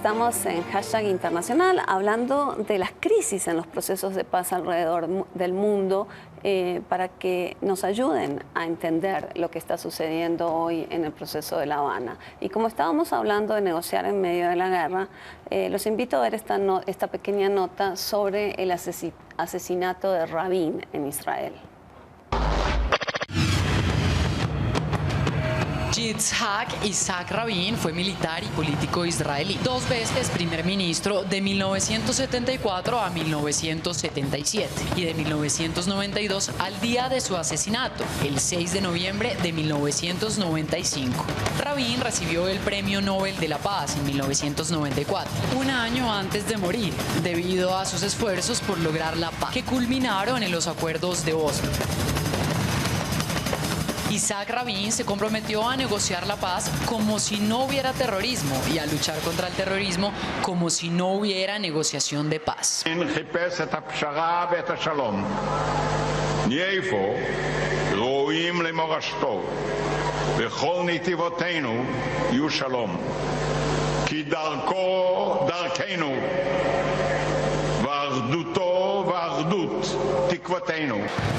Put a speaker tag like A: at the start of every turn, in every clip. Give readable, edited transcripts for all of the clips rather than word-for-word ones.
A: estamos en Hashtag Internacional hablando de las crisis en los procesos de paz alrededor del mundo para que nos ayuden a entender lo que está sucediendo hoy en el proceso de La Habana. Y como estábamos hablando de negociar en medio de la guerra, los invito a ver esta pequeña nota sobre el asesinato de Rabin en Israel.
B: Yitzhak Isaac Rabin fue militar y político israelí, 2 veces primer ministro de 1974 a 1977 y de 1992 al día de su asesinato, el 6 de noviembre de 1995. Rabin recibió el Premio Nobel de la Paz en 1994, un año antes de morir, debido a sus esfuerzos por lograr la paz, que culminaron en los acuerdos de Oslo. Isaac Rabin se comprometió a negociar la paz como si no hubiera terrorismo y a luchar contra el terrorismo como si no hubiera negociación de paz.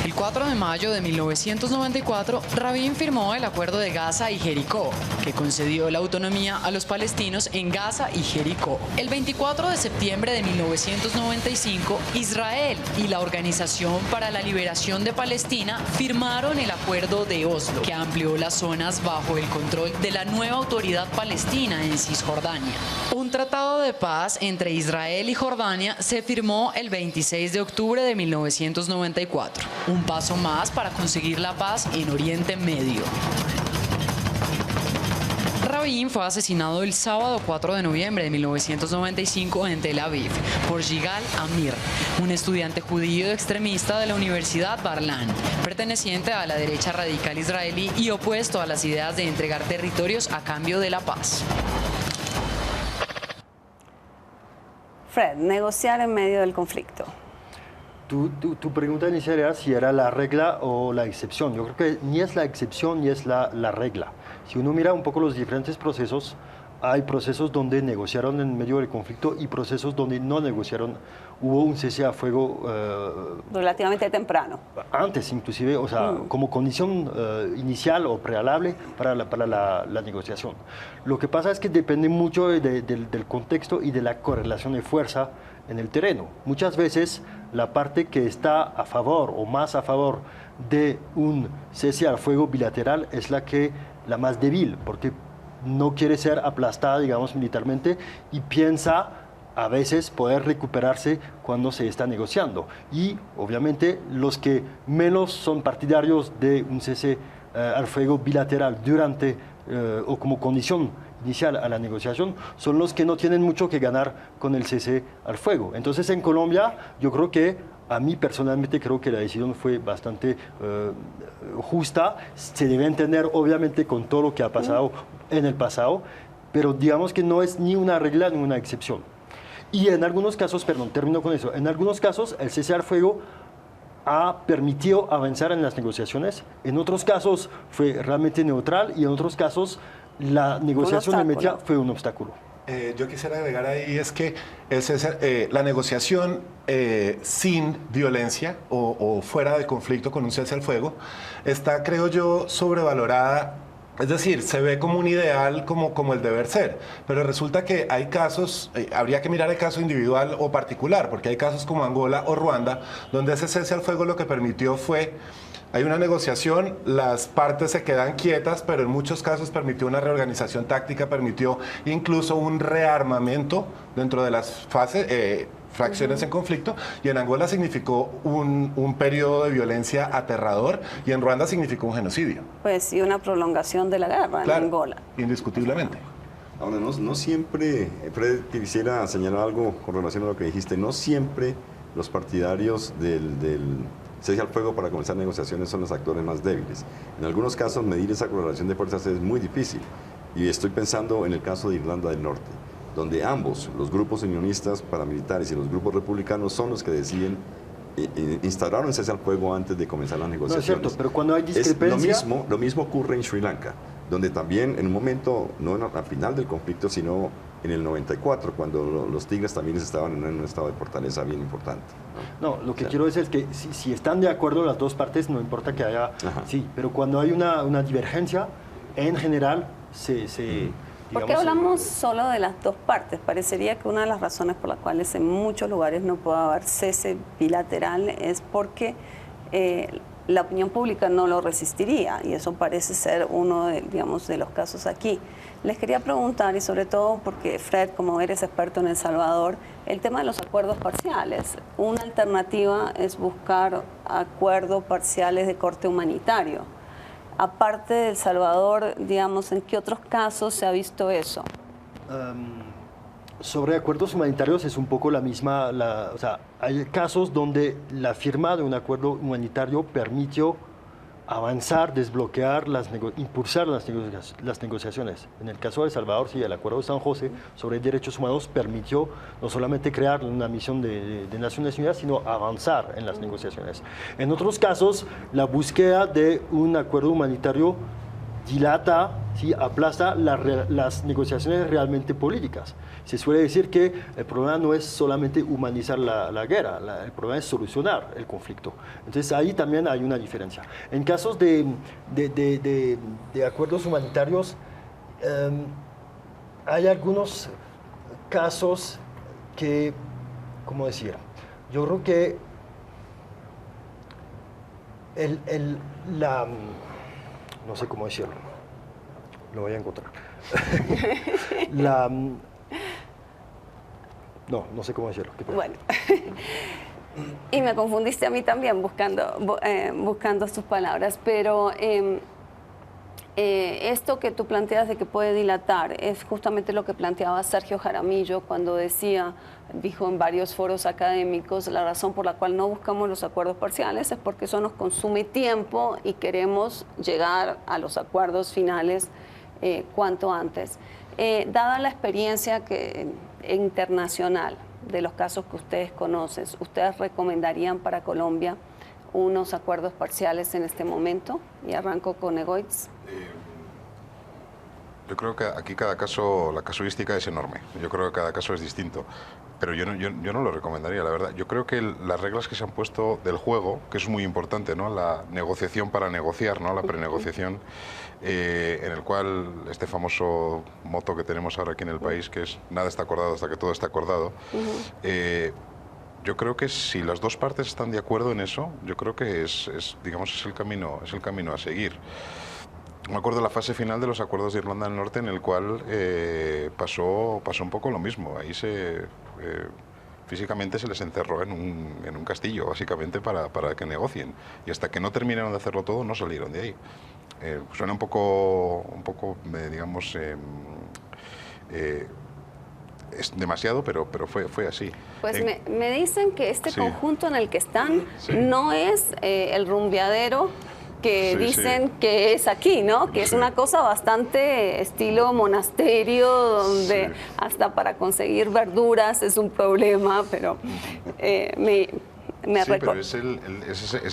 B: El 4 de mayo de 1994, Rabin firmó el Acuerdo de Gaza y Jericó, que concedió la autonomía a los palestinos en Gaza y Jericó. El 24 de septiembre de 1995, Israel y la Organización para la Liberación de Palestina firmaron el Acuerdo de Oslo, que amplió las zonas bajo el control de la nueva autoridad palestina en Cisjordania. Un tratado de paz entre Israel y Jordania se firmó el 26 de octubre de 1994, un paso más para conseguir la paz en Oriente Medio. Rabin fue asesinado el sábado 4 de noviembre de 1995 en Tel Aviv por Yigal Amir, un estudiante judío extremista de la Universidad Bar-Ilan, perteneciente a la derecha radical israelí y opuesto a las ideas de entregar territorios a cambio de la paz.
A: Fred, negociar en medio del conflicto.
C: Tu pregunta inicial era si era la regla o la excepción. Yo creo que ni es la excepción ni es la regla. Si uno mira un poco los diferentes procesos, hay procesos donde negociaron en medio del conflicto y procesos donde no negociaron. Hubo un cese a fuego
A: relativamente temprano.
C: Antes, inclusive, o sea, como condición inicial o prealable para la negociación. Lo que pasa es que depende mucho del contexto y de la correlación de fuerza en el terreno. Muchas veces la parte que está a favor o más a favor de un cese al fuego bilateral es la más débil, porque no quiere ser aplastada, digamos, militarmente y piensa a veces poder recuperarse cuando se está negociando. Y obviamente los que menos son partidarios de un cese al fuego bilateral durante o como condición inicial a la negociación son los que no tienen mucho que ganar con el cese al fuego. Entonces en Colombia yo creo que a mí personalmente creo que la decisión fue bastante justa. Se debe entender obviamente con todo lo que ha pasado en el pasado, pero digamos que no es ni una regla ni una excepción. Y en algunos casos, perdón, termino con eso, en algunos casos el cese al fuego ha permitido avanzar en las negociaciones, en otros casos fue realmente neutral y en otros casos la negociación de Media fue un obstáculo.
D: Yo quisiera agregar ahí es que la negociación sin violencia o fuera de conflicto con un cese al fuego está, creo yo, sobrevalorada. Es decir, se ve como un ideal, como el deber ser, pero resulta que hay casos, habría que mirar el caso individual o particular, porque hay casos como Angola o Ruanda, donde ese cese al fuego lo que permitió fue, hay una negociación, las partes se quedan quietas, pero en muchos casos permitió una reorganización táctica, permitió incluso un rearmamento dentro de las fases, fracciones en conflicto, y en Angola significó un periodo de violencia aterrador y en Ruanda significó un genocidio.
A: Pues y una prolongación de la guerra en Angola.
D: Indiscutiblemente.
E: Ahora, no siempre, Fred, quisiera señalar algo con relación a lo que dijiste, no siempre los partidarios del cese al fuego para comenzar negociaciones son los actores más débiles. En algunos casos medir esa correlación de fuerzas es muy difícil, y estoy pensando en el caso de Irlanda del Norte, donde ambos, los grupos unionistas paramilitares y los grupos republicanos, son los que deciden instaurar un cese al fuego antes de comenzar las negociaciones.
C: No es cierto, pero cuando hay discrepancia...
E: Lo mismo ocurre en Sri Lanka, donde también en un momento, no al final del conflicto, sino en el 94, cuando los Tigres también estaban en un estado de fortaleza bien importante.
C: No, lo que quiero decir es que si están de acuerdo las dos partes, no importa que haya...
E: Ajá.
C: Sí, pero cuando hay una divergencia, en general
A: ¿Por qué hablamos solo de las dos partes? Parecería que una de las razones por las cuales en muchos lugares no puede haber cese bilateral es porque la opinión pública no lo resistiría, y eso parece ser uno de, digamos, de los casos aquí. Les quería preguntar, y sobre todo porque Fred, como eres experto en El Salvador, el tema de los acuerdos parciales. Una alternativa es buscar acuerdos parciales de corte humanitario. Aparte de El Salvador, digamos, ¿en qué otros casos se ha visto eso?
C: Sobre acuerdos humanitarios es un poco la misma, o sea, hay casos donde la firma de un acuerdo humanitario permitió avanzar, desbloquear, impulsar las negociaciones. En el caso de El Salvador, sí, el Acuerdo de San José sobre derechos humanos permitió no solamente crear una misión de Naciones Unidas, sino avanzar en las negociaciones. En otros casos, la búsqueda de un acuerdo humanitario dilata, ¿sí?, aplaza las negociaciones realmente políticas. Se suele decir que el problema no es solamente humanizar la guerra, el problema es solucionar el conflicto. Entonces ahí también hay una diferencia. En casos de acuerdos humanitarios, hay algunos casos que, ¿cómo decir? Yo creo que no sé cómo decirlo, lo voy a encontrar. No sé cómo decirlo.
A: Bueno, y me confundiste a mí también buscando sus palabras, pero esto que tú planteas de que puede dilatar es justamente lo que planteaba Sergio Jaramillo cuando dijo en varios foros académicos, la razón por la cual no buscamos los acuerdos parciales es porque eso nos consume tiempo y queremos llegar a los acuerdos finales cuanto antes. Dada la experiencia internacional de los casos que ustedes conocen, ¿ustedes recomendarían para Colombia unos acuerdos parciales en este momento? Y arranco con Egoitz.
F: Yo creo que aquí cada caso, la casuística es enorme. Yo creo que cada caso es distinto. Pero yo no lo recomendaría, la verdad. Yo creo que las reglas que se han puesto del juego, que es muy importante, ¿no? La negociación para negociar, ¿no? La prenegociación, en el cual este famoso moto que tenemos ahora aquí en el país, que es nada está acordado hasta que todo está acordado, yo creo que si las dos partes están de acuerdo en eso, yo creo que digamos, es el camino a seguir. Me acuerdo de la fase final de los acuerdos de Irlanda del Norte, en el cual pasó un poco lo mismo. Ahí físicamente se les encerró en un castillo, básicamente, para que negocien. Y hasta que no terminaron de hacerlo todo, no salieron de ahí. Suena un poco digamos, es demasiado, pero fue así.
A: Pues me dicen que este conjunto en el que están no es el rumbeadero que dicen que es aquí, ¿no? Que es una cosa bastante estilo monasterio, donde hasta para conseguir verduras es un problema, pero
F: pero es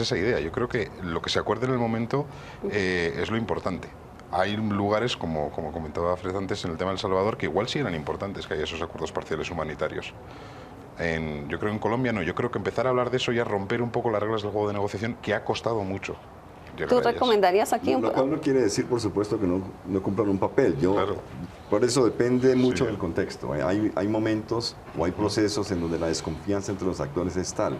F: esa idea. Yo creo que lo que se acuerde en el momento es lo importante. Hay lugares, como comentaba Fred antes, en el tema de El Salvador, que igual sí eran importantes que haya esos acuerdos parciales humanitarios. Yo creo en Colombia no. Yo creo que empezar a hablar de eso y a romper un poco las reglas del juego de negociación, que ha costado mucho.
A: ¿Tú recomendarías aquí un
E: Lo cual no quiere decir, por supuesto, que no cumplan un papel. Claro. Por eso depende mucho del contexto. Hay momentos o hay procesos en donde la desconfianza entre los actores es tal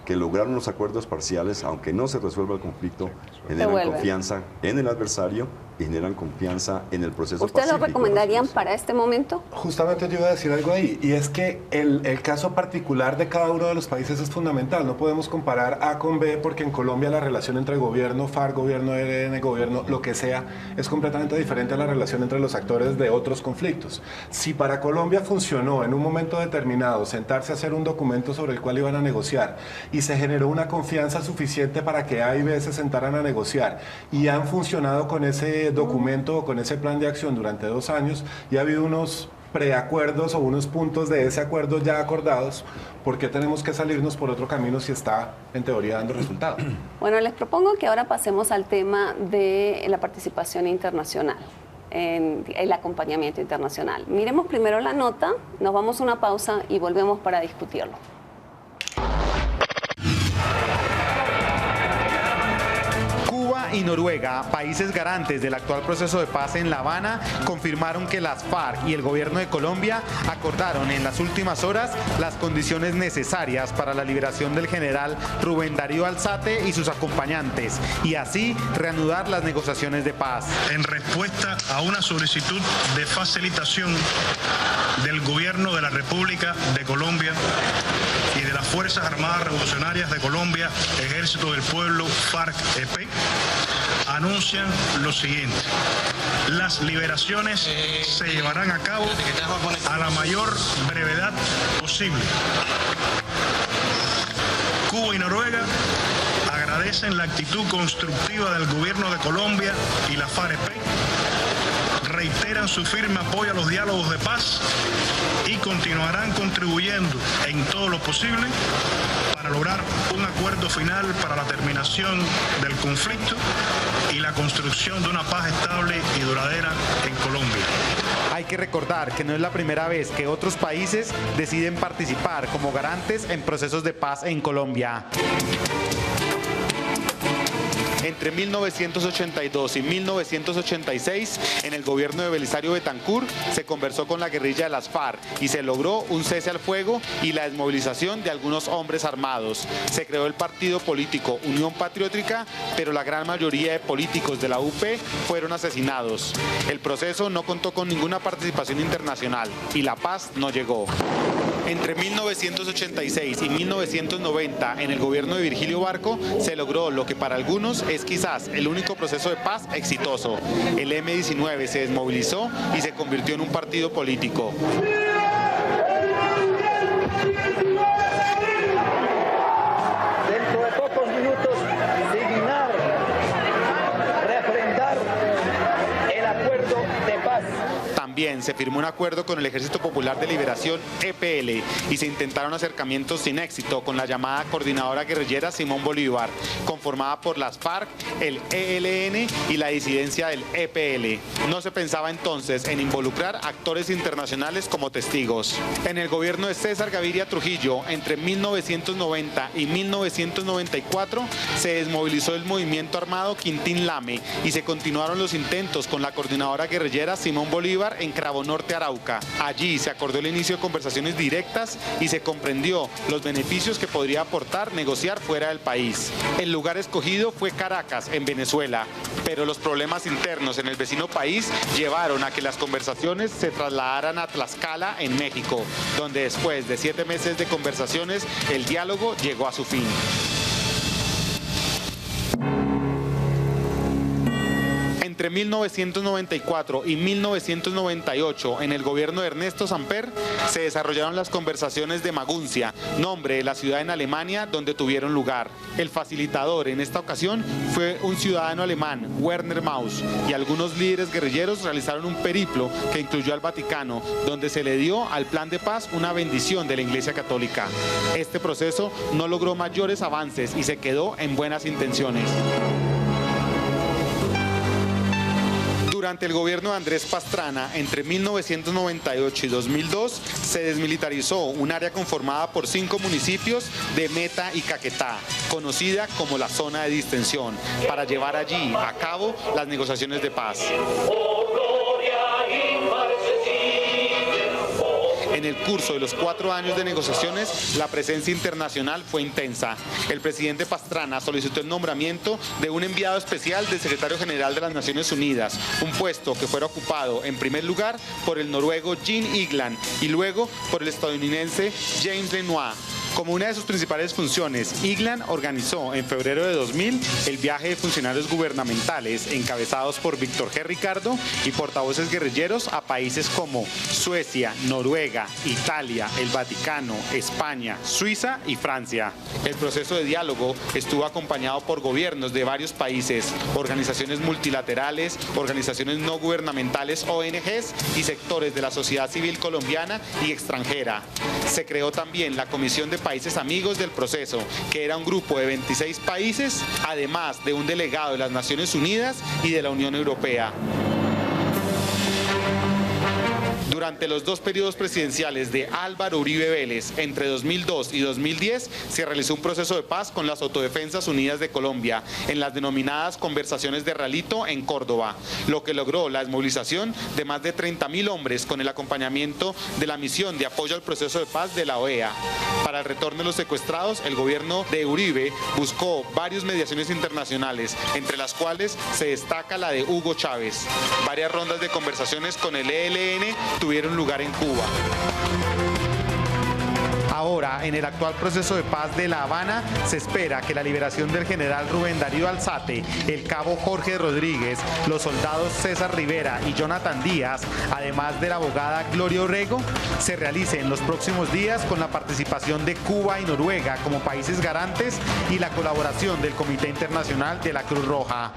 E: que lograr unos acuerdos parciales, aunque no se resuelva el conflicto, generan confianza en el adversario y generan confianza en el proceso pacífico.
A: ¿Ustedes lo recomendarían para este momento?
D: Justamente yo iba a decir algo ahí, y es que el caso particular de cada uno de los países es fundamental. No podemos comparar A con B, porque en Colombia la relación entre gobierno, FARC, gobierno, ELN, gobierno, lo que sea, es completamente diferente a la relación entre los actores de otros conflictos. Si para Colombia funcionó en un momento determinado sentarse a hacer un documento sobre el cual iban a negociar, y se generó una confianza suficiente para que A y B se sentaran a negociar, y han funcionado con ese documento o con ese plan de acción durante 2 años, y ha habido unos preacuerdos o unos puntos de ese acuerdo ya acordados, ¿por qué tenemos que salirnos por otro camino si está en teoría dando resultado?
A: Bueno, les propongo que ahora pasemos al tema de la participación internacional. en el acompañamiento internacional. Miremos primero la nota, nos vamos a una pausa y volvemos para discutirlo.
G: Y Noruega, países garantes del actual proceso de paz en La Habana, confirmaron que las FARC y el gobierno de Colombia acordaron en las últimas horas las condiciones necesarias para la liberación del general Rubén Darío Alzate y sus acompañantes, y así reanudar las negociaciones de paz.
H: En respuesta a una solicitud de facilitación del gobierno de la República de Colombia y de las Fuerzas Armadas Revolucionarias de Colombia, Ejército del Pueblo, FARC-EP, anuncian lo siguiente: las liberaciones se llevarán a cabo a la mayor brevedad posible. Cuba y Noruega agradecen la actitud constructiva del gobierno de Colombia y la FARC-EP, reiteran su firme apoyo a los diálogos de paz y continuarán contribuyendo en todo lo posible para lograr un acuerdo final para la terminación del conflicto y la construcción de una paz estable y duradera en Colombia.
G: Hay que recordar que no es la primera vez que otros países deciden participar como garantes en procesos de paz en Colombia. Entre 1982 y 1986, en el gobierno de Belisario Betancur, se conversó con la guerrilla de las FARC y se logró un cese al fuego y la desmovilización de algunos hombres armados. Se creó el partido político Unión Patriótica, pero la gran mayoría de políticos de la UP fueron asesinados. El proceso no contó con ninguna participación internacional y la paz no llegó. Entre 1986 y 1990, en el gobierno de Virgilio Barco, se logró lo que para algunos es quizás el único proceso de paz exitoso. El M-19 se desmovilizó y se convirtió en un partido político.
I: Dentro de pocos minutos, signar, refrendar el acuerdo de paz.
G: También se firmó un acuerdo con el Ejército Popular de Liberación, EPL, y se intentaron acercamientos sin éxito con la llamada Coordinadora Guerrillera Simón Bolívar, conformada por las FARC, el ELN y la disidencia del EPL. No se pensaba entonces en involucrar actores internacionales como testigos. En el gobierno de César Gaviria Trujillo, entre 1990 y 1994, se desmovilizó el movimiento armado Quintín Lame y se continuaron los intentos con la Coordinadora Guerrillera Simón Bolívar en Cravo Norte, Arauca. Allí se acordó el inicio de conversaciones directas y se comprendió los beneficios que podría aportar negociar fuera del país. El lugar escogido fue Caracas, en Venezuela, pero los problemas internos en el vecino país llevaron a que las conversaciones se trasladaran a Tlaxcala, en México, donde después de 7 meses de conversaciones, el diálogo llegó a su fin. Entre 1994 y 1998, en el gobierno de Ernesto Samper, se desarrollaron las conversaciones de Maguncia, nombre de la ciudad en Alemania donde tuvieron lugar. El facilitador en esta ocasión fue un ciudadano alemán, Werner Maus, y algunos líderes guerrilleros realizaron un periplo que incluyó al Vaticano, donde se le dio al plan de paz una bendición de la Iglesia Católica. Este proceso no logró mayores avances y se quedó en buenas intenciones. Durante el gobierno de Andrés Pastrana, entre 1998 y 2002, se desmilitarizó un área conformada por 5 municipios de Meta y Caquetá, conocida como la zona de distensión, para llevar allí a cabo las negociaciones de paz. En el curso de los 4 años de negociaciones, la presencia internacional fue intensa. El presidente Pastrana solicitó el nombramiento de un enviado especial del secretario general de las Naciones Unidas, un puesto que fuera ocupado en primer lugar por el noruego Jim Igland y luego por el estadounidense James Lenoir. Como una de sus principales funciones, Igland organizó en febrero de 2000 el viaje de funcionarios gubernamentales encabezados por Víctor G. Ricardo y portavoces guerrilleros a países como Suecia, Noruega, Italia, el Vaticano, España, Suiza y Francia. El proceso de diálogo estuvo acompañado por gobiernos de varios países, organizaciones multilaterales, organizaciones no gubernamentales, ONGs y sectores de la sociedad civil colombiana y extranjera. Se creó también la Comisión de Países Amigos del Proceso, que era un grupo de 26 países, además de un delegado de las Naciones Unidas y de la Unión Europea. Durante los dos periodos presidenciales de Álvaro Uribe Vélez, entre 2002 y 2010, se realizó un proceso de paz con las Autodefensas Unidas de Colombia, en las denominadas conversaciones de Ralito en Córdoba, lo que logró la desmovilización de más de 30.000 hombres con el acompañamiento de la misión de apoyo al proceso de paz de la OEA. Para el retorno de los secuestrados, el gobierno de Uribe buscó varias mediaciones internacionales, entre las cuales se destaca la de Hugo Chávez. Varias rondas de conversaciones con el ELN tuvieron lugar en Cuba. Ahora, en el actual proceso de paz de La Habana, se espera que la liberación del general Rubén Darío Alzate, el cabo Jorge Rodríguez, los soldados César Rivera y Jonathan Díaz, además de la abogada Gloria Orrego, se realice en los próximos días con la participación de Cuba y Noruega como países garantes y la colaboración del Comité Internacional de la Cruz Roja.